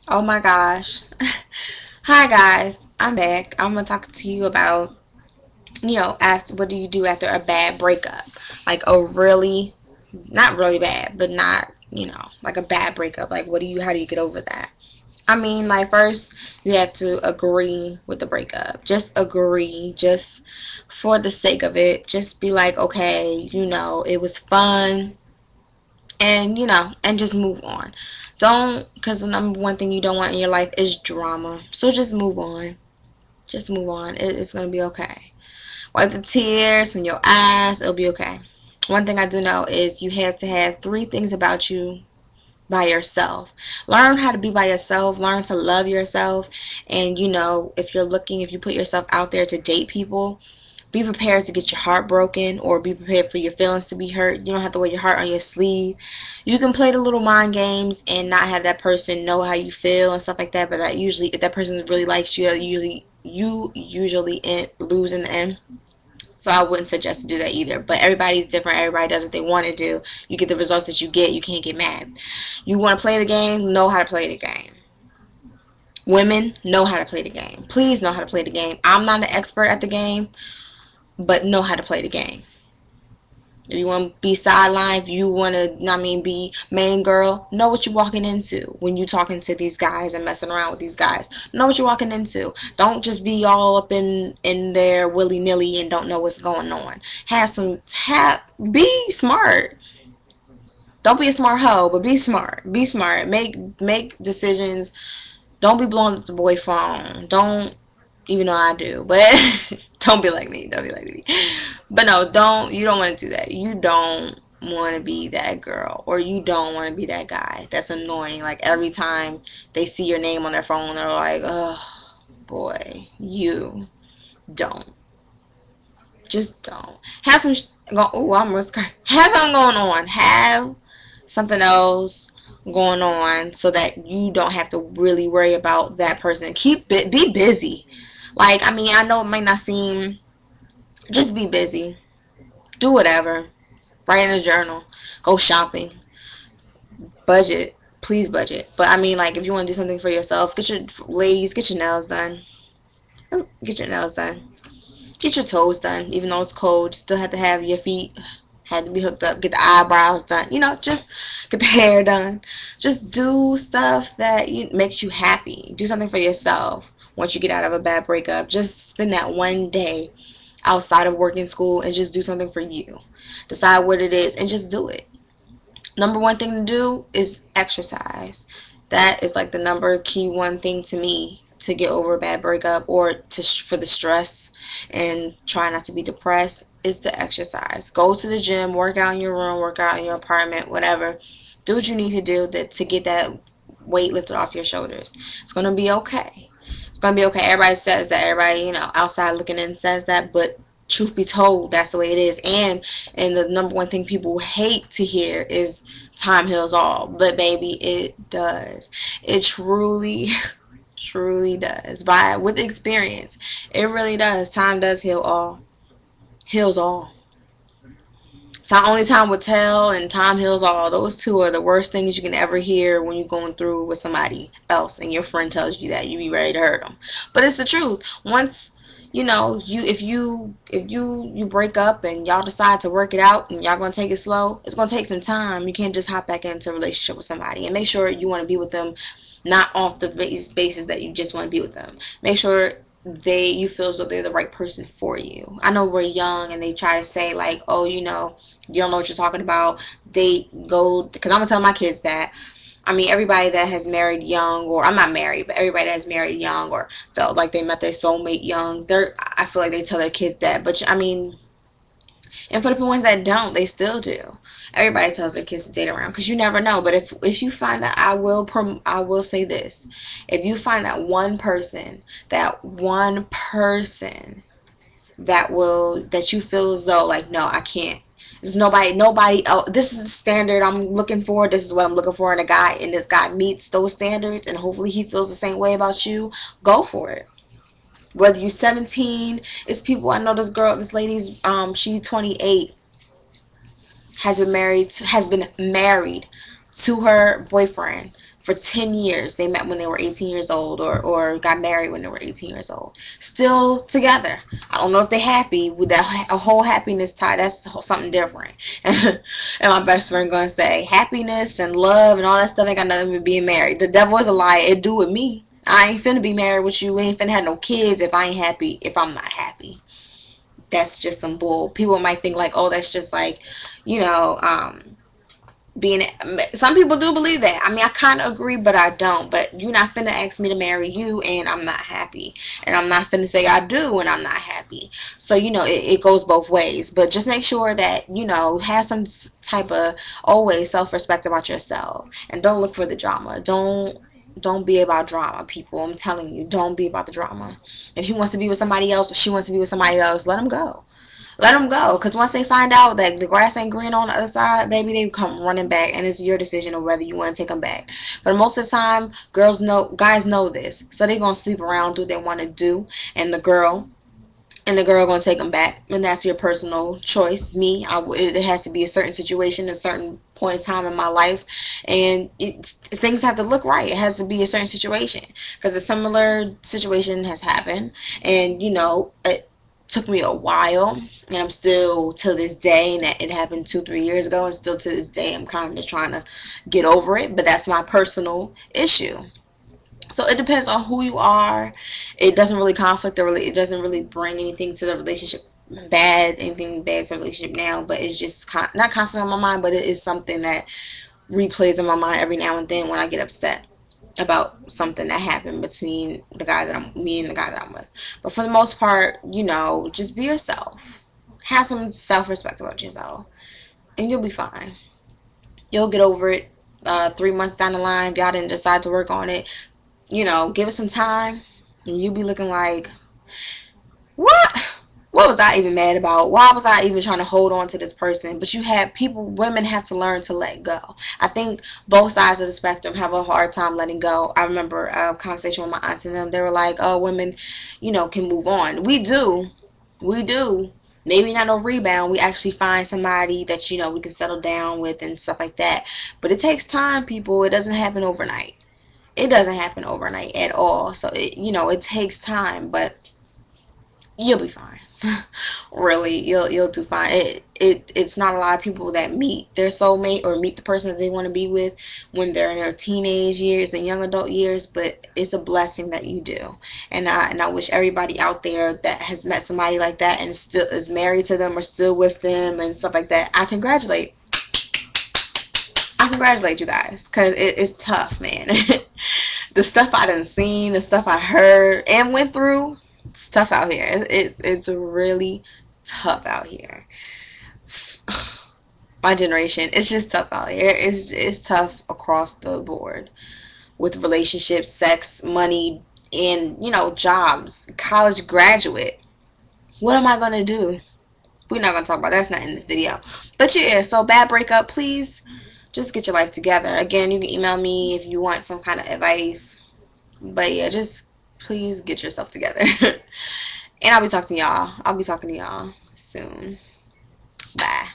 Oh my gosh. Hi guys, I'm back. I'm gonna talk to you about, after what do you do after a bad breakup? Like a really, not really bad, but not, like a bad breakup. Like how do you get over that? I mean, like first you have to agree with the breakup. Just agree, just for the sake of it. Just be like, okay, it was fun, and and just move on. Don't, because the number one thing you don't want in your life is drama. So just move on. Just move on. It's gonna be okay. Wipe the tears from your eyes. It'll be okay. One thing I do know is you have to have three things about you by yourself. Learn how to be by yourself. Learn to love yourself. And if you put yourself out there to date people, be prepared to get your heart broken, or be prepared for your feelings to be hurt. You don't have to wear your heart on your sleeve. You can play the little mind games and not have that person know how you feel and stuff like that. But usually, if that person really likes you, you usually lose in the end. So I wouldn't suggest to do that either. But everybody's different. Everybody does what they want to do. You get the results that you get. You can't get mad. You want to play the game? Know how to play the game. Women, know how to play the game. Please know how to play the game. I'm not an expert at the game, but know how to play the game. If you want to be sidelined, if you want to, be main girl, know what you're walking into when you're talking to these guys and messing around with these guys. Know what you're walking into. Don't just be all up in there willy nilly and don't know what's going on. Be smart. Don't be a smart hoe, but be smart. Be smart. Make decisions. Don't be blowing up the boy phone. Don't, even though I do, but don't be like me. Don't be like me. But no, don't. You don't want to do that. You don't want to be that girl, or you don't want to be that guy. That's annoying. Like every time they see your name on their phone, they're like, "Oh boy, you don't. Just don't have some. Oh, I'm have something going on. Have something else going on so that you don't have to really worry about that person. Be busy. Like, I know it might not seem, just be busy. Do whatever. Write in a journal. Go shopping. Budget. Please budget. But like, if you want to do something for yourself, get your nails done. Get your nails done. Get your toes done. Even though it's cold, you still have to have your feet had to be hooked up. Get the eyebrows done. Just get the hair done. Just do stuff that makes you happy. Do something for yourself. Once you get out of a bad breakup, just spend that one day outside of working school and just do something for you. Decide what it is and just do it. Number one thing to do is exercise. That is like the number key one thing to me to get over a bad breakup, or for the stress and try not to be depressed, is to exercise. Go to the gym, work out in your room, work out in your apartment, whatever. Do what you need to do to get that weight lifted off your shoulders. It's going to be okay. It's going to be okay. Everybody says that. Everybody, outside looking in says that, but truth be told, that's the way it is. And the number one thing people hate to hear is time heals all. But baby, it does. It truly truly does. With experience, it really does. Time does heal all. Heals all. Only time will tell, and time heals all. Those two are the worst things you can ever hear when you're going through with somebody else, and your friend tells you that. You be ready to hurt them, but it's the truth. Once if you break up and y'all decide to work it out and y'all gonna take it slow, it's gonna take some time. You can't just hop back into a relationship with somebody, and make sure you want to be with them not off the basis that you just want to be with them. Make sure you feel as though they're the right person for you. I know we're young and they try to say like, oh, you don't know what you're talking about. Date, go, because I'm gonna tell my kids that. Everybody that has married young, or I'm not married, but everybody that has married young or felt like they met their soulmate young, I feel like they tell their kids that. But and for the ones that don't, they still do. Everybody tells their kids to date around, because you never know. But if you find that, I will say this: if you find that one person that you feel as though like, no, I can't. There's nobody else. This is the standard I'm looking for. This is what I'm looking for in a guy, and this guy meets those standards, and hopefully he feels the same way about you. Go for it. Whether you're 17, it's people. I know this lady's she's 28, has been married to her boyfriend for 10 years. They met when they were 18 years old, or got married when they were 18 years old. Still together. I don't know if they're happy with that a whole happiness tie. That's something different. And my best friend going to say, happiness and love and all that stuff ain't got nothing with being married. The devil is a lie. It do with me. I ain't finna be married with you. We ain't finna have no kids if I ain't happy, if I'm not happy. That's just some bull. People might think like, oh, that's just like, you know, being, some people do believe that. I mean, I kind of agree, but I don't. But you're not finna ask me to marry you and I'm not happy, and I'm not finna say I do and I'm not happy. So you know, it goes both ways. But just make sure that, you know, have some type of always self-respect about yourself, and don't look for the drama. Don't be about drama, people. I'm telling you, don't be about the drama. If he wants to be with somebody else or she wants to be with somebody else, let him go. Let them go, because once they find out that the grass ain't green on the other side, baby, they come running back, and it's your decision of whether you want to take them back. But most of the time, guys know this, so they gonna sleep around, do what they want to do, and the girl gonna take them back, and that's your personal choice. It has to be a certain situation, a certain point in time in my life, and things have to look right. It has to be a certain situation, because a similar situation has happened, and you know, it took me a while, and I'm still to this day, and it happened 2-3 years ago, and still to this day I'm kind of just trying to get over it. But that's my personal issue. So it depends on who you are. It doesn't really conflict it doesn't really bring anything to the relationship anything bad to the relationship now, but it's just not constantly on my mind, but it is something that replays in my mind every now and then when I get upset about something that happened between me and the guy that I'm with. But for the most part, you know, just be yourself. Have some self-respect about yourself, and you'll be fine. You'll get over it. 3 months down the line, if y'all didn't decide to work on it, you know, give it some time, and you'll be looking like, what? What was I even mad about? Why was I even trying to hold on to this person? But women have to learn to let go. I think both sides of the spectrum have a hard time letting go. I remember a conversation with my aunts and them. They were like, oh, women, you know, can move on. We do. We do. Maybe not no rebound. We actually find somebody that, you know, we can settle down with and stuff like that. But it takes time, people. It doesn't happen overnight. It doesn't happen overnight at all. So, you know, it takes time, but you'll be fine. Really, you'll do fine. It's not a lot of people that meet their soulmate or meet the person that they want to be with when they're in their teenage years and young adult years, but it's a blessing that you do. And I wish everybody out there that has met somebody like that and still is married to them or still with them and stuff like that, I congratulate you guys, because it's tough, man. The stuff I done seen, the stuff I heard and went through, it's tough out here. It's really tough out here. My generation, it's just tough out here. It's tough across the board with relationships, sex, money, and, you know, jobs. College graduate. What am I gonna do? We're not gonna talk about that. That's not in this video. But yeah, so bad breakup, please just get your life together. Again, you can email me if you want some kind of advice. But yeah, just please get yourself together. And I'll be talking to y'all soon. Bye.